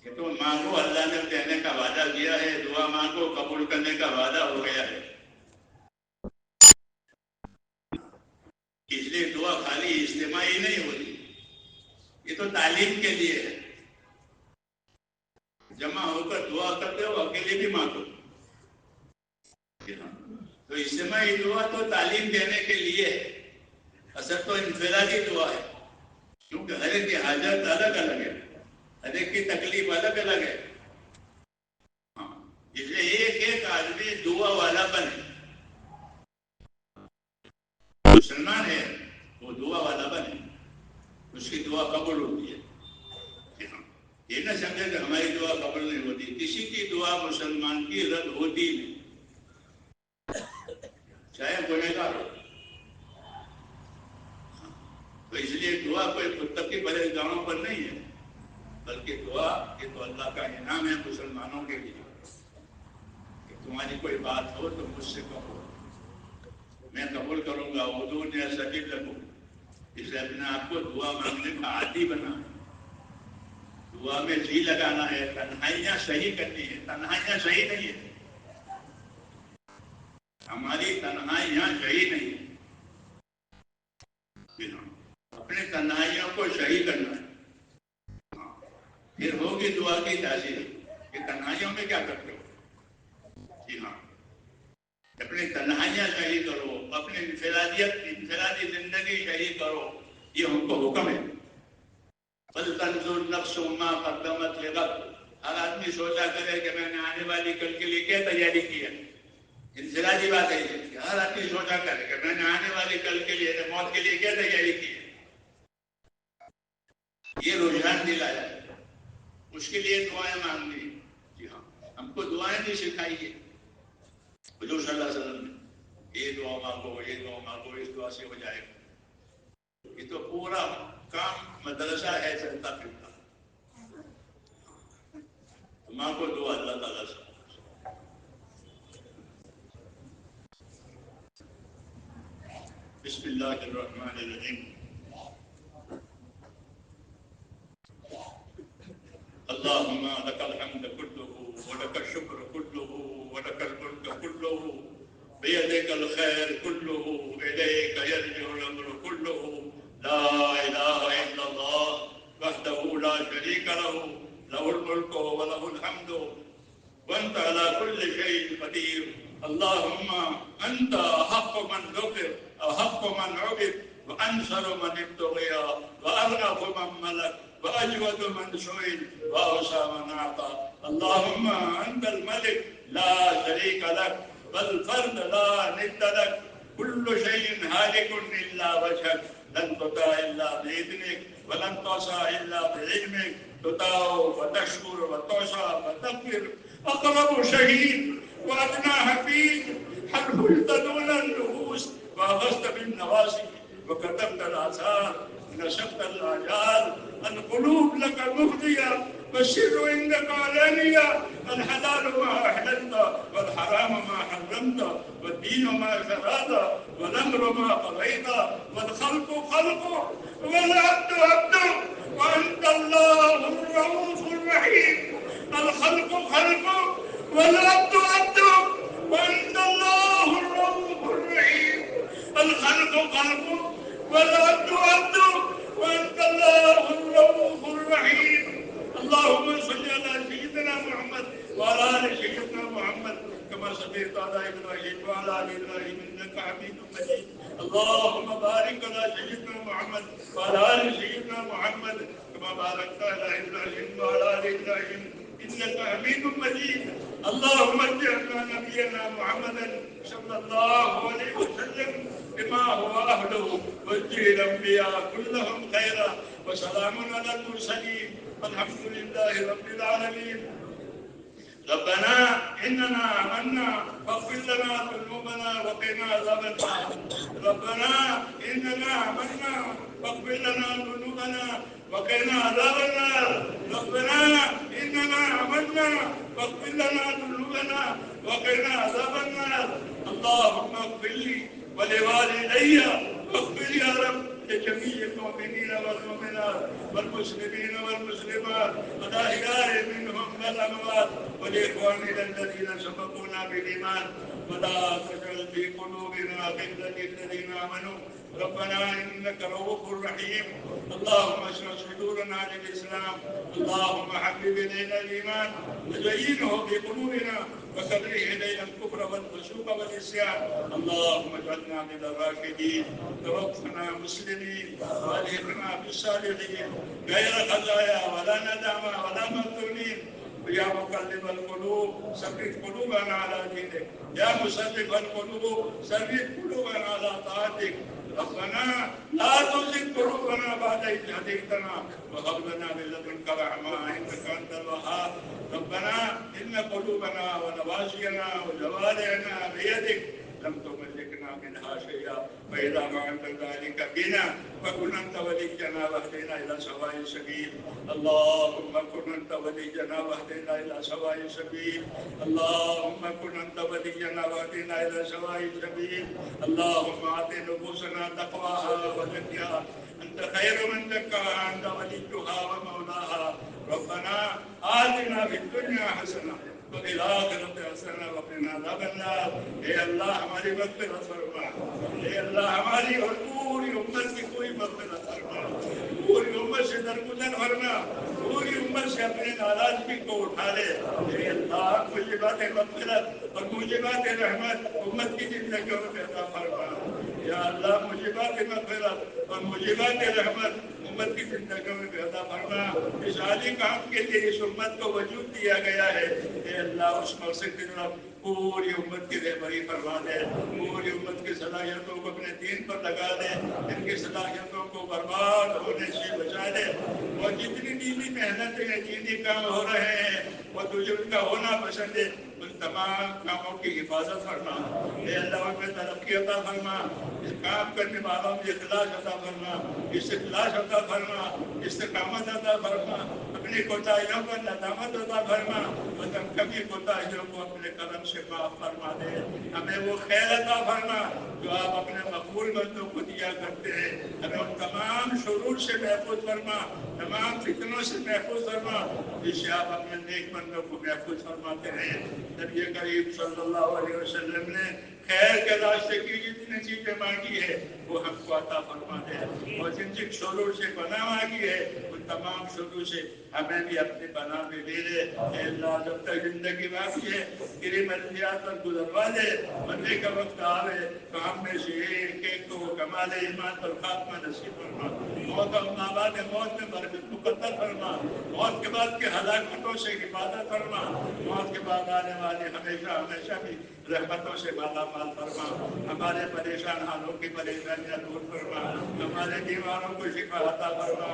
کہ تم مانگو اللہ نے دینے کا وعدہ کیا ہے, دعا مانگو قبول کرنے کا وعدہ ہو گیا ہے. اس لیے دعا خالی اجتماعی نہیں ہوتی, یہ تو تعلیم کے لیے ہے. جمع ہو کر دعا کرتے ہو اکیلے بھی مانگو. تو اجتماعی دعا تو تعلیم دینے کے لیے ہے, اصل تو انفرادی دعا ہے کیونکہ ہر ایک کی حاجت الگ الگ ہے, ہر ایک کی تکلیف الگ الگ ہے. اس لیے ایک آدمی دعا والا بنے, مسلمان ہے وہ دعا والا بنے, اس کی دعا قبول ہوتی ہے. یہ نہ سمجھے کہ ہماری دعا قبول نہیں ہوتی, کسی کی دعا مسلمان کی رد ہوتی نہیں, چاہے گنہگار ہو. تو اس لیے دعا کوئی متقی پرہیزگاروں پر نہیں ہے, بلکہ دعا یہ تو اللہ کا انعام ہے مسلمانوں کے لیے کہ تمہاری کوئی بات ہو تو مجھ سے کہو, میں قبول کروں گا. ادعونی استجب لکم, اس لیے اپنے آپ کو دعا مانگنے کا عادی بنا ہے, دعا میں جی لگانا ہے, تنہائیاں صحیح کرنی ہے. تنہائیاں صحیح نہیں ہے, ہماری تنہائیاں صحیح نہیں ہے. اپنے تنہائیوں کو صحیح کرنا ہے, پھر ہوگی دعا کی تاثیر. کہ تنہائیوں میں کیا کرتے ہو؟ جی ہاں, اپنی تنہائیاں صحیح کرو, اپنی انفرادی زندگی صحیح کرو, یہ ہم کو حکم ہے. فَلْتَنْظُرْ نَفْسٌ مَّا قَدَّمَتْ لِغَدٍ, ہر آدمی سوچا کرے کہ میں نے آنے والی کل کے لیے کیا تیاری کی ہے. انفرادی بات ہے کہ ہر آدمی سوچا کرے کہ میں نے آنے والی کل کے لیے, موت کے لیے کیا تیاری کی ہے. یہ رجحان دلایا ہے, اس کے لیے دعائیں مانگنی. جی ہاں, ہم کو دعائیں بھی سکھائیے. حضور صلی اللہ علیہ وسلم نے یہ دعا مانگو, یہ دعا مانگو, اس دعا سے ہو جائے گا. یہ تو پورا کام مدرسہ ہے چلتا پھرتا. مانگو دعا اللہ تعالیٰ سے. بسم اللہ الرحمن الرحیم. اللهم لك الحمد كله ولك الشكر كله ولك الملك كله بيدك الخير كله إليك يرجع الأمر كله. لا إله إلا الله وحده لا شريك له, له الملك وله الحمد وأنت على كل شيء قدير. اللهم أنت أحق من ذكر, أحق من عبد, وأنصر من ابتغي, وأرأف من ملك, وأجود من سئل, وأوسع من أعطى. اللهم أنت الملك لا شريك لك, والفرد لا ند لك, كل شيء هالك إلا وجهك, لن تطاع إلا بإذنك, ولن تصى إلا بعلمك, تطاع وتشكر وتعصى وتغفر. أقرب شهيد وأدنى حفيد, حلفت دون النفوس, وأخذت بالنواسي, وكتبت الآثار, نشفت الآجال. القلوب لك مفضية, والسر عندك علانية. الحلال ما أحللت, والحرام ما حرمت, والدين ما شرعت, والأمر ما قضيت, والخلق خلق, والعبد عبد, وأنت الله الرؤوف الرحيم. الخلق خلق, والعبد عبد, وأنت الله الرؤوف الرحيم. الخلق خلق, والعبد عبد, وأنت الله الرؤوف الرحيم. اللهم صل على سيدنا محمد وعلى آل سيدنا محمد كما صليت على إبراهيم وعلى آل إبراهيم إنك حميد مجيد. اللهم بارك على سيدنا محمد وعلى آل سيدنا محمد كما باركت على إبراهيم وعلى آل إبراهيم إنك حميد مجيد. اللهم اجعلنا نبينا محمدا صلى الله عليه وسلم بما هو أهله، واجعل الأنبياء كلهم خيرا، وسلام على المرسلين والحمد لله رب العالمين. ربنا إننا آمنا فاغفر لنا ذنوبنا وقنا عذاب النار. ربنا إننا آمنا فاغفر لنا ذنوبنا وقنا عذاب النار. ربنا إننا آمنا فاغفر لنا ذنوبنا وقنا عذاب النار. اللهم اغفر لي ولوالدي واغفر يا رب لجميع المؤمنين والمؤمنات والمسلمين والمسلمات والأحياء منهم والأموات ولإخواننا الذين سبقونا بالإيمان ولا تجعل في قلوبنا غلا للذين آمنوا ربنا إنك رؤوف رحيم. اللهم اشرح صدورنا للإسلام. اللهم حبب إلينا الإيمان وزينه في قلوبنا وكره إلينا الكفر والفسوق والعصيان. اللهم اجعلنا من الراشدين. توفنا مسلمين والحقنا بالصالحين غير خزايا ولا ندامى ولا مفتونين. يا مقلب القلوب ثبت قلوبنا على دينك. يا مصرف القلوب ثبت قلوبنا على طاعتك. ربنا لا تزغ قلوبنا بعد إذ هديتنا وهب لنا من لدنك رحمة إنك أنت الوهاب. ربنا إن قلوبنا ونواسينا وجوارحنا بيدك لم تملكنا منها شيئا، فإذا فعلت ذلك بنا فكن أنت ولينا واهدنا إلى سواء السبيل. اللهم كن أنت ولينا واهدنا إلى سواء السبيل. اللهم كن أنت ولينا واهدنا إلى سواء السبيل. اللهم آت نفوسنا تقواها وزكها أنت خير من زكاها أنت وليها ومولاها. ربنا آتنا في الدنيا حسنة وفي الآخرة حسنة وقنا عذاب النار. اے اللہ ہماری مغفرت فرما. اے اللہ ہماری اور پوری امت کی کوئی مغفرت فرما. پوری امت سے درگزر فرما. پوری امت سے اپنی ناراضگی کو اٹھا لے. اے اللہ موجبات مغفرت اور موجبات رحمت امت کی زندگیوں میں پیدا فرما. یا اللہ موجبات مغفرت اور موجبات رحمت امت کی زندگیوں میں پیدا فرما. اس عالی کام کے لیے اس امت کو وجود دیا گیا ہے. اے اللہ اس مقصد کی طرف پوری امت کی رہبری فرما دے. پوری امت کی صلاحیتوں کو اپنے دین پر لگا دے. ان کی صلاحیتوں کو برباد ہونے سے بچا دے. اور جتنی دینی محنتیں دینی کام ہو رہے ہیں وہ تجھے ان کا ہونا پسند ہے. ان تمام کاموں کی حفاظت فرما. اے اللہ ان میں ترقی عطا فرما. اس کام کرنے والوں میں اخلاص عطا فرما. استخلاص عطا فرما. استقامت عطا فرما. اپنی کوتاہیوں پر ندامت عطا فرما. اور کبھی کوتاہیوں کو اپنے کرم سے معاف فرما دے. ہمیں وہ خیر عطا فرما جو آپ اپنے مقبول بندوں کو دیا کرتے ہیں. ہمیں ان تمام شرور سے محفوظ فرما. تمام فتنوں سے محفوظ فرما جس سے آپ اپنے نیک بندوں کو محفوظ فرماتے ہیں. نبی کریم صلی اللہ علیہ وسلم نے خیر کے راستے کی جتنی چیزیں مانگی ہے وہ ہم کو عطا فرما دے. اور جن جن شرور سے پناہ مانگی ہے ان تمام شرور سے ہمیں بھی اپنی پناہ میں لے لے. اے اللہ جب تک زندگی باقی ہے تیری مرضیات پر گزروا دے. مرنے کا وقت آوے تو ہم میں سے ایک ایک کو کمال ایمان پر خاتمہ نصیب فرما. موت اور بعد موت میں برکت مقدر فرما. موت کے بعد کے ہلاکتوں سے حفاظت فرما. موت کے بعد آنے والے ہمیشہ ہمیشہ بھی رحمتوں سے مالا مال فرما. ہمارے پریشان حالوں کی پریشانیاں دور فرما. ہمارے بیماروں کو شفا عطا فرما.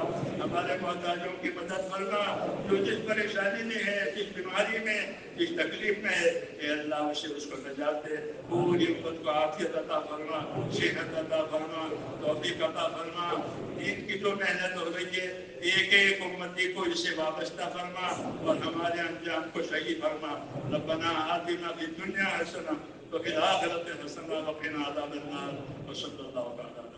ہمارے محتاجوں کی مدد فرما. جو جس پریشانی میں ہے جس بیماری میں جس تکلیف میں ہے اے اللہ اسے اس کو نجات دے. پوری امت کو عافیت عطا فرما. صحت عطا فرما. توفیق عطا فرما. دین کی جو محنت ہو رہی ہے ایک ایک امتی کو اس سے وابستہ فرما اور ہمارے انجام کو صحیح فرما. ربنا آتنا فی الدنیا حسنہ وفی الآخرۃ حسنہ وقنا عذاب النار. وصلی اللہ تعالی